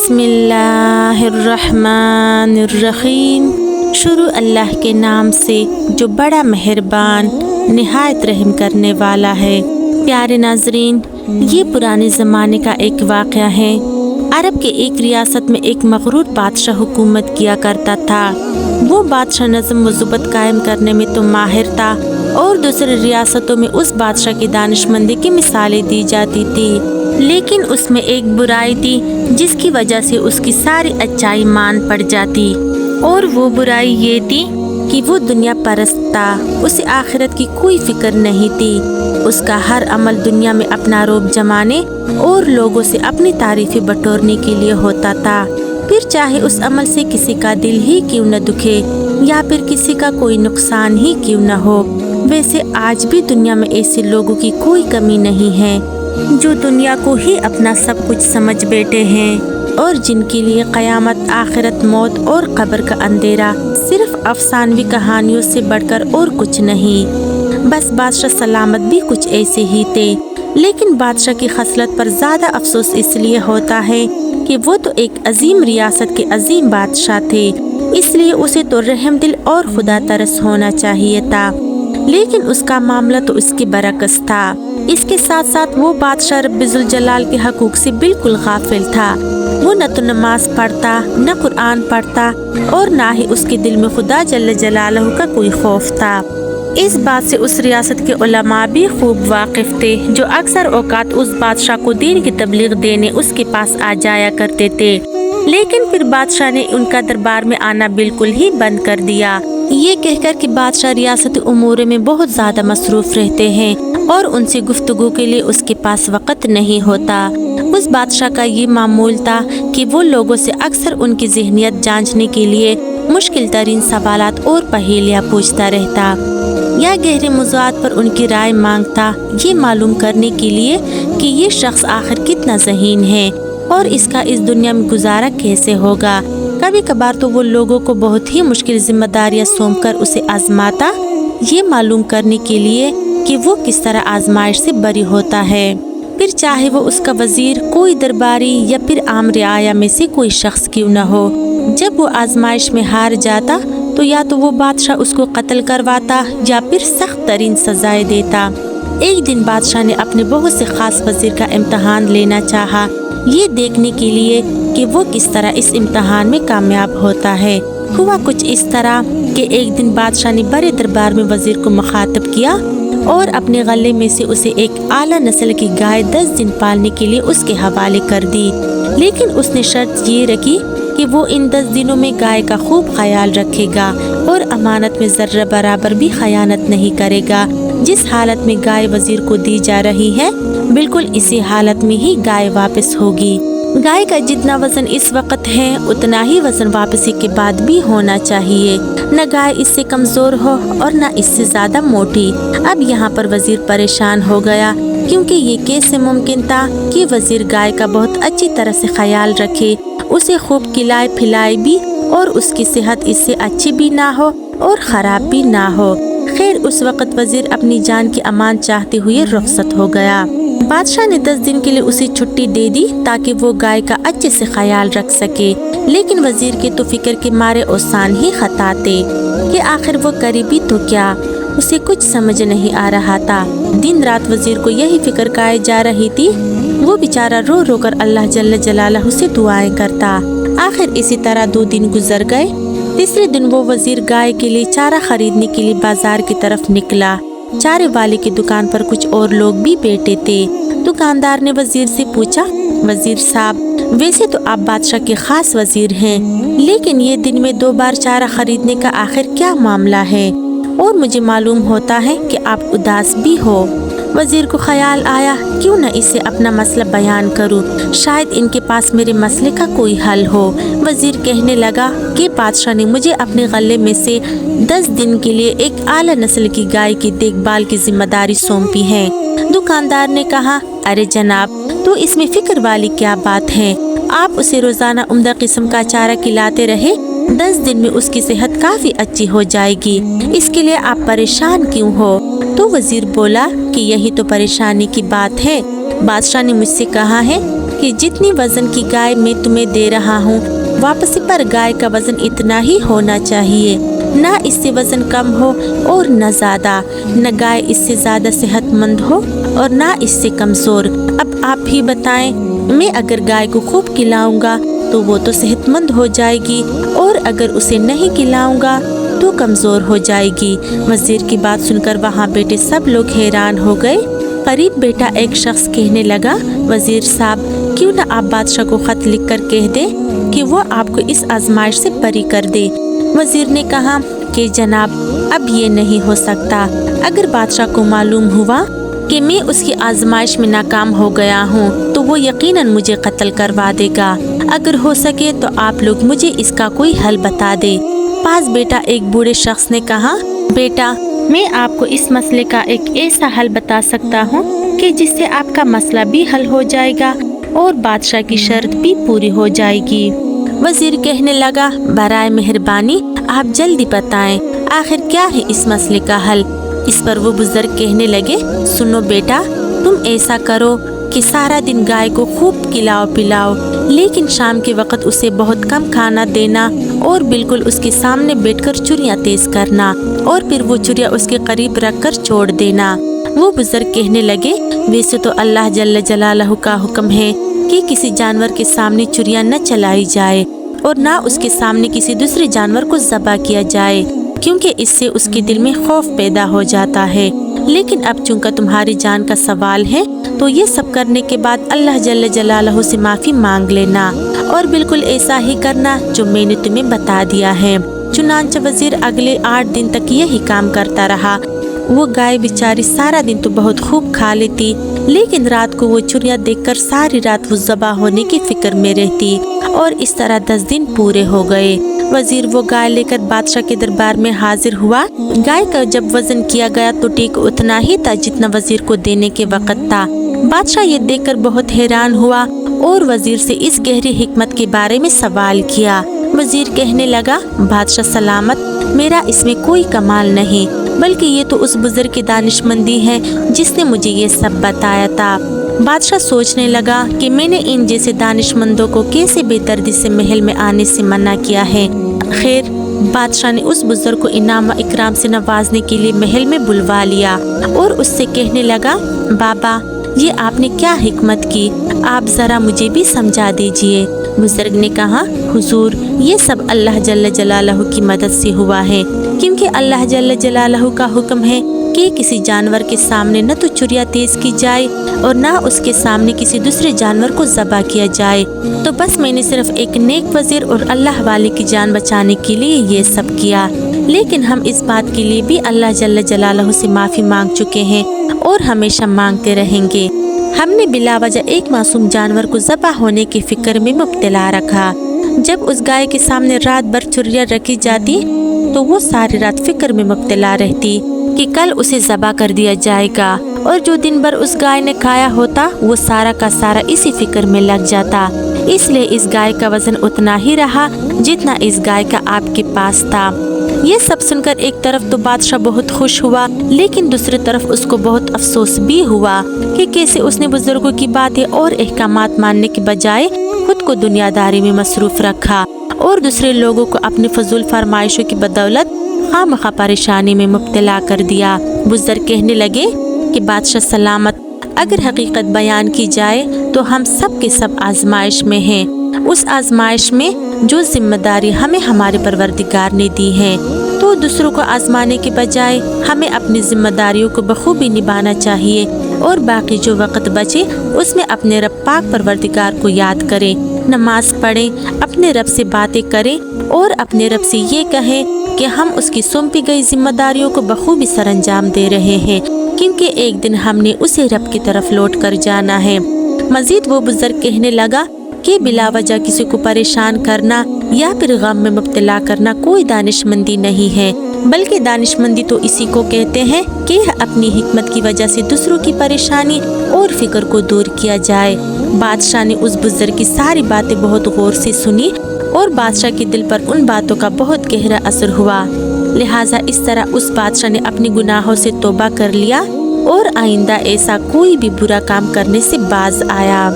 بسم اللہ الرحمن الرحیم۔ شروع اللہ کے نام سے جو بڑا مہربان نہایت رحم کرنے والا ہے۔ پیارے ناظرین، یہ پرانے زمانے کا ایک واقعہ ہے۔ عرب کے ایک ریاست میں ایک مغرور بادشاہ حکومت کیا کرتا تھا۔ وہ بادشاہ نظم و ضبط قائم کرنے میں تو ماہر تھا اور دوسرے ریاستوں میں اس بادشاہ کی دانش مندی کی مثالیں دی جاتی تھی، لیکن اس میں ایک برائی تھی جس کی وجہ سے اس کی ساری اچائی مان پڑ جاتی، اور وہ برائی یہ تھی کہ وہ دنیا پرست تھا۔ اسے آخرت کی کوئی فکر نہیں تھی۔ اس کا ہر عمل دنیا میں اپنا روب جمانے اور لوگوں سے اپنی تعریفیں بٹورنے کے لیے ہوتا تھا، پھر چاہے اس عمل سے کسی کا دل ہی کیوں نہ دکھے یا پھر کسی کا کوئی نقصان ہی کیوں نہ ہو۔ ویسے آج بھی دنیا میں ایسے لوگوں کی کوئی کمی نہیں ہے جو دنیا کو ہی اپنا سب کچھ سمجھ بیٹھے ہیں، اور جن کے لیے قیامت، آخرت، موت اور قبر کا اندھیرا صرف افسانوی کہانیوں سے بڑھ کر اور کچھ نہیں۔ بس بادشاہ سلامت بھی کچھ ایسے ہی تھے، لیکن بادشاہ کی خصلت پر زیادہ افسوس اس لیے ہوتا ہے کہ وہ تو ایک عظیم ریاست کے عظیم بادشاہ تھے، اس لیے اسے تو رحم دل اور خدا ترس ہونا چاہیے تھا، لیکن اس کا معاملہ تو اس کے برعکس تھا۔ اس کے ساتھ ساتھ وہ بادشاہ رب ذوالجلال کے حقوق سے بالکل غافل تھا۔ وہ نہ تو نماز پڑھتا، نہ قرآن پڑھتا، اور نہ ہی اس کے دل میں خدا جل جلالہ کا کوئی خوف تھا۔ اس بات سے اس ریاست کے علماء بھی خوب واقف تھے، جو اکثر اوقات اس بادشاہ کو دین کی تبلیغ دینے اس کے پاس آ جایا کرتے تھے، لیکن پھر بادشاہ نے ان کا دربار میں آنا بالکل ہی بند کر دیا، یہ کہہ کر کہ بادشاہ ریاستی امور میں بہت زیادہ مصروف رہتے ہیں اور ان سے گفتگو کے لیے اس کے پاس وقت نہیں ہوتا۔ اس بادشاہ کا یہ معمول تھا کہ وہ لوگوں سے اکثر ان کی ذہنیت جانچنے کے لیے مشکل ترین سوالات اور پہیلیاں پوچھتا رہتا، یا گہرے موضوعات پر ان کی رائے مانگتا، یہ معلوم کرنے کے لیے کہ یہ شخص آخر کتنا ذہین ہے اور اس کا اس دنیا میں گزارا کیسے ہوگا۔ کبھی کبھار تو وہ لوگوں کو بہت ہی مشکل ذمہ داریاں سونپ کر اسے آزماتا، یہ معلوم کرنے کے لیے کہ وہ کس طرح آزمائش سے بری ہوتا ہے۔ پھر چاہے وہ اس کا وزیر، کوئی درباری یا پھر عام رعایا میں سے کوئی شخص کیوں نہ ہو، جب وہ آزمائش میں ہار جاتا تو یا تو وہ بادشاہ اس کو قتل کرواتا یا پھر سخت ترین سزائیں دیتا۔ ایک دن بادشاہ نے اپنے بہت سے خاص وزیر کا امتحان لینا چاہا، یہ دیکھنے کے لیے کہ وہ کس طرح اس امتحان میں کامیاب ہوتا ہے۔ ہوا کچھ اس طرح کہ ایک دن بادشاہ نے بڑے دربار میں وزیر کو مخاطب کیا اور اپنے غلے میں سے اسے ایک اعلیٰ نسل کی گائے 10 دن پالنے کے لیے اس کے حوالے کر دی، لیکن اس نے شرط یہ رکھی کہ وہ ان 10 دنوں میں گائے کا خوب خیال رکھے گا اور امانت میں ذرہ برابر بھی خیانت نہیں کرے گا۔ جس حالت میں گائے وزیر کو دی جا رہی ہے، بالکل اسی حالت میں ہی گائے واپس ہوگی۔ گائے کا جتنا وزن اس وقت ہے، اتنا ہی وزن واپسی کے بعد بھی ہونا چاہیے، نہ گائے اس سے کمزور ہو اور نہ اس سے زیادہ موٹی۔ اب یہاں پر وزیر پریشان ہو گیا، کیونکہ یہ کیسے ممکن تھا کہ وزیر گائے کا بہت اچھی طرح سے خیال رکھے، اسے خوب کھلائے پھلائے بھی اور اس کی صحت اس سے اچھی بھی نہ ہو اور خراب بھی نہ ہو۔ خیر، اس وقت وزیر اپنی جان کی امان چاہتے ہوئے رخصت ہو گیا۔ بادشاہ نے 10 دن کے لیے اسے چھٹی دے دی تاکہ وہ گائے کا اچھے سے خیال رکھ سکے، لیکن وزیر کے تو فکر کے مارے اوسان ہی خطاتے کہ آخر وہ کرے بھی تو کیا، اسے کچھ سمجھ نہیں آ رہا تھا۔ دن رات وزیر کو یہی فکر کھائے جا رہی تھی، وہ بیچارہ رو رو کر اللہ جل جلالہ سے دعائیں کرتا۔ آخر اسی طرح 2 دن گزر گئے۔ تیسرے دن وہ وزیر گائے کے لیے چارہ خریدنے کے لیے بازار کی طرف نکلا۔ چارے والے کی دکان پر کچھ اور لوگ بھی بیٹھے تھے۔ دکاندار نے وزیر سے پوچھا، وزیر صاحب، ویسے تو آپ بادشاہ کے خاص وزیر ہیں، لیکن یہ دن میں 2 بار چارہ خریدنے کا آخر کیا معاملہ ہے؟ اور مجھے معلوم ہوتا ہے کہ آپ اداس بھی ہو۔ وزیر کو خیال آیا، کیوں نہ اسے اپنا مسئلہ بیان کروں، شاید ان کے پاس میرے مسئلے کا کوئی حل ہو۔ وزیر کہنے لگا کہ بادشاہ نے مجھے اپنے غلے میں سے 10 دن کے لیے ایک اعلیٰ نسل کی گائے کی دیکھ بھال کی ذمہ داری سونپی ہے۔ دکاندار نے کہا، ارے جناب، تو اس میں فکر والی کیا بات ہے؟ آپ اسے روزانہ عمدہ قسم کا چارہ کھلاتے رہے، 10 دن میں اس کی صحت کافی اچھی ہو جائے گی، اس کے لیے آپ پریشان کیوں ہو؟ تو وزیر بولا کہ یہی تو پریشانی کی بات ہے، بادشاہ نے مجھ سے کہا ہے کہ कि जितनी वजन की गाय मैं तुम्हें दे रहा हूँ, वापसी पर गाय का वजन इतना ही होना चाहिए, ना इससे वजन कम हो और न ज़्यादा। न गाय इससे ज़्यादा सेहतमंद हो और ना इससे कमज़ोर। अब आप ही बताएं, मैं अगर गाय को खूब खिलाऊंगा तो वो तो सेहतमंद हो जाएगी, और अगर उसे नहीं खिलाऊंगा तो कमज़ोर हो जाएगी। वज़ीर की बात सुनकर वहाँ बैठे सब लोग हैरान हो गए। करीब बेटा एक शख्स कहने लगा, वज़ीर साहब, क्यों न आप बादशाह को ख़त लिख कर कह दें कि वो आपको इस आजमाइश से बरी कर दे। वज़ीर ने कहा कि जनाब, अब ये नहीं हो सकता। अगर बादशाह को मालूम हुआ कि मैं उसकी आजमाइश में नाकाम हो गया हूँ तो वो यकीनन मुझे कत्ल करवा देगा। अगर हो सके तो आप लोग मुझे इसका कोई हल बता दे। पास बेटा एक बूढ़े शख्स ने कहा, बेटा, मैं आपको इस मसले का एक ऐसा हल बता सकता हूँ कि जिससे आपका मसला भी हल हो जाएगा और बादशाह की शर्त भी पूरी हो जाएगी। वज़ीर कहने लगा, बराए मेहरबानी आप जल्दी बताएं, आखिर क्या है इस मसले का हल। इस पर वो बुजुर्ग कहने लगे, सुनो बेटा, तुम ऐसा करो कि सारा दिन गाय को खूब खिलाओ पिलाओ, लेकिन शाम के वक्त उसे बहुत कम खाना देना और बिल्कुल उसके सामने बैठकर चुरियां तेज करना और फिर वो चुरियां उसके करीब रखकर छोड़ देना। वो बुजुर्ग कहने लगे, वैसे तो अल्लाह जल्ल जलालहू का हुक्म है कि किसी जानवर के सामने चुरियां न चलाई जाए और ना उसके सामने किसी दूसरे जानवर को ज़बह किया जाए, क्योंकि इससे उसके दिल में खौफ पैदा हो जाता है। लेकिन अब चूंकि तुम्हारी जान का सवाल है तो ये सब करने के बाद अल्लाह जल्ल जलालहू से माफ़ी मांग लेना और बिल्कुल ऐसा ही करना जो मैंने तुम्हें बता दिया है। चुनांचे वज़ीर अगले 8 दिन तक यही काम करता रहा। वो गाय बेचारी सारा दिन तो बहुत खूब खा लेती, लेकिन रात को वो चुरियां देखकर सारी रात वो ज़बह होने की फिक्र में रहती और इस तरह 10 दिन पूरे हो गए। वज़ीर वो गाय लेकर बादशाह के दरबार में हाजिर हुआ। गाय का जब वजन किया गया तो ठीक उतना ही था जितना वज़ीर को देने के वक़्त था। बादशाह ये देखकर बहुत हैरान हुआ और वज़ीर से इस गहरी हिकमत के बारे में सवाल किया। वज़ीर कहने लगा, बादशाह सलामत, मेरा इसमें कोई कमाल नहीं, बल्कि ये तो उस बुजुर्ग की दानिशमंदी है जिसने मुझे ये सब बताया था। बादशाह सोचने लगा कि मैंने इन जैसे दानिशमंदों को कैसे बेदर्दी से महल में आने से मना किया है। खैर, बादशाह ने उस बुजुर्ग को इनाम व इकराम से नवाजने के लिए महल में बुलवा लिया और उससे कहने लगा, बाबा, ये आपने क्या हिकमत की, आप ज़रा मुझे भी समझा दीजिए। बुजुर्ग ने कहा, हुजूर, ये सब अल्लाह जल्ल जलालहू की मदद से हुआ है, क्योंकि अल्लाह जल्ल जलालहू का हुक्म है कि किसी जानवर के सामने न तो चुरिया तेज की जाए और ना उसके सामने किसी दूसरे जानवर को ज़बह किया जाए। तो बस मैंने सिर्फ एक नेक वज़ीर और अल्लाह वाले की जान बचाने के लिए ये सब किया। लेकिन हम इस बात के लिए भी अल्लाह जल्ल जलालहू से माफ़ी मांग चुके हैं और हमेशा मांगते रहेंगे। हमने बिला वजह एक मासूम जानवर को ज़बह होने की फिक्र में मुब्तला रखा। जब उस गाय के सामने रात भर चुरियां रखी जाती तो वो सारी रात फिक्र में मुब्तला रहती कि कल उसे ज़बह कर दिया जाएगा, और जो दिन भर उस गाय ने खाया होता वो सारा का सारा इसी फिक्र में लग जाता। इसलिए इस गाय का वजन उतना ही रहा जितना इस गाय का आपके पास था। ये सब सुनकर एक तरफ तो बादशाह बहुत खुश हुआ, लेकिन दूसरी तरफ उसको बहुत अफसोस भी हुआ कि कैसे उसने बुजुर्गों की बातें और अहकामात मानने के बजाय खुद को दुनियादारी में मसरूफ रखा और दूसरे लोगों को अपनी फजूल फरमाइशों की बदौलत खामखा परेशानी में मुब्तला कर दिया। बुजुर्ग कहने लगे कि बादशाह सलामत, अगर हकीकत बयान की जाए तो हम सब के सब आजमाइश में हैं। उस आजमाइश में जो जिम्मेदारी हमें हमारे परवरदिगार ने दी है, तो दूसरों को आजमाने के बजाय हमें अपनी जिम्मेदारियों को बखूबी निभाना चाहिए और बाकी जो वक्त बचे उसमें अपने रब पाक परवरदिगार को याद करें, नमाज पढ़ें, अपने रब से बातें करें और अपने रब से ये कहें कि हम उसकी सौंपी गई जिम्मेदारियों को बखूबी सरअंजाम दे रहे हैं, क्योंकि एक दिन हमने उसे रब की तरफ लौट कर जाना है। मजीद वो बुजुर्ग कहने लगा कि बिला वजह किसी को परेशान करना या फिर गम में मुब्तला करना कोई दानिशमंदी नहीं है, बल्कि दानिशमंदी तो इसी को कहते हैं कि अपनी हिकमत की वजह से दूसरों की परेशानी और फिक्र को दूर किया जाए। बादशाह ने उस बुजुर्ग की सारी बातें बहुत गौर से सुनी और बादशाह के दिल पर उन बातों का बहुत गहरा असर हुआ। लिहाजा इस तरह उस बादशाह ने अपने गुनाहों से तौबा कर लिया और आइंदा ऐसा कोई भी बुरा काम करने से बाज आया।